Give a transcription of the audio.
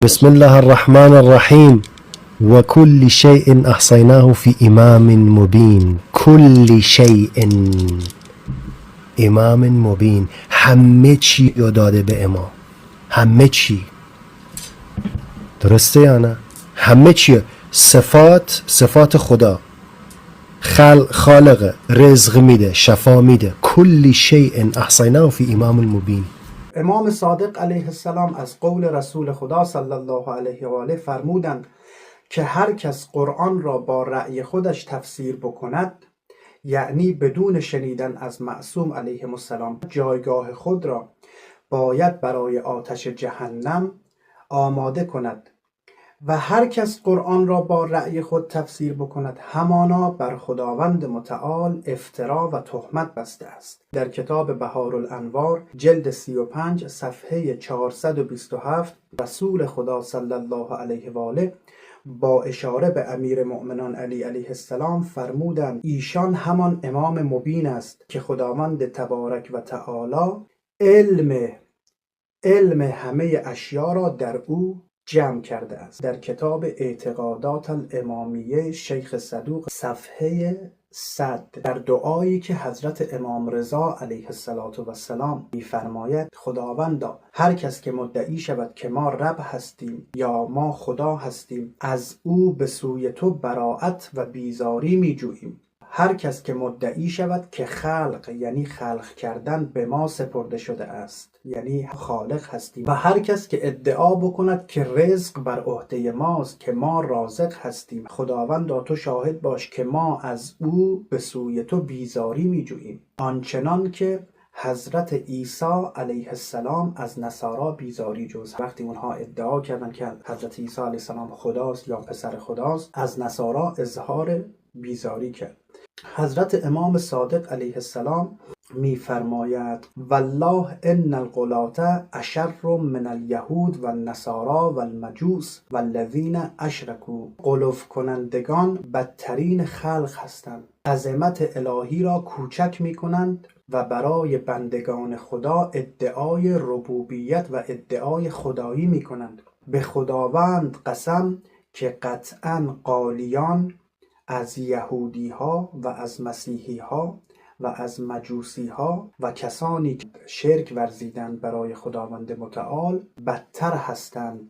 بسم الله الرحمن الرحیم و کل شیء احصیناه فی امام مبین. کل شیء، امام مبین، همه چی رو داده به امام. همه چی، درسته یا نه؟ همه چی، صفات خدا، خالق، رزق میده، شفا میده. کل شیء احصیناه فی امام مبین. امام صادق علیه السلام از قول رسول خدا صلی الله علیه و آله فرمودند که هر کس قرآن را با رأی خودش تفسیر بکند، یعنی بدون شنیدن از معصوم علیه السلام، جایگاه خود را باید برای آتش جهنم آماده کند و هر کس قرآن را با رأی خود تفسیر بکند همانا بر خداوند متعال افترا و تهمت بسته است. در کتاب بهارالانوار جلد 35 صفحه 427 رسول خدا صلی الله علیه و آله با اشاره به امیر مؤمنان علی علیه السلام فرمودند ایشان همان امام مبین است که خداوند تبارک و تعالی علم همه اشیا را در او جمع کرده است. در کتاب اعتقادات الامامیه شیخ صدوق صفحه 100 در دعایی که حضرت امام رضا علیه السلام می‌فرماید خداوندا هر کس که مدعی شود که ما رب هستیم یا ما خدا هستیم، از او به سوی تو براءت و بیزاری می‌جوییم. هر کس که مدعی شود که خلق، یعنی خلق کردن، به ما سپرده شده است، یعنی خالق هستیم، و هر کس که ادعا بکند که رزق بر عهده ماست، که ما رازق هستیم، خداوندا تو شاهد باش که ما از او به سوی تو بیزاری می‌جوییم. آنچنان که حضرت عیسی علیه السلام از نصارا بیزاری جست. وقتی اونها ادعا کردند که حضرت عیسی علیه السلام خداست یا پسر خداست، از نصارا اظهار بیزاری کرد. حضرت امام صادق علیه السلام می‌فرماید والله ان الغلاة اشر من الیهود و النصارا و المجوس و الذین اشرکوا. غلو کنندگان بدترین خلق هستند، عظمت الهی را کوچک می‌کنند و برای بندگان خدا ادعای ربوبیت و ادعای خدایی می‌کنند. به خداوند قسم که قطعاً قالیان از یهودی ها و از مسیحی ها و از مجوسی ها و کسانی که شرک ورزیدند برای خداوند متعال بدتر هستند.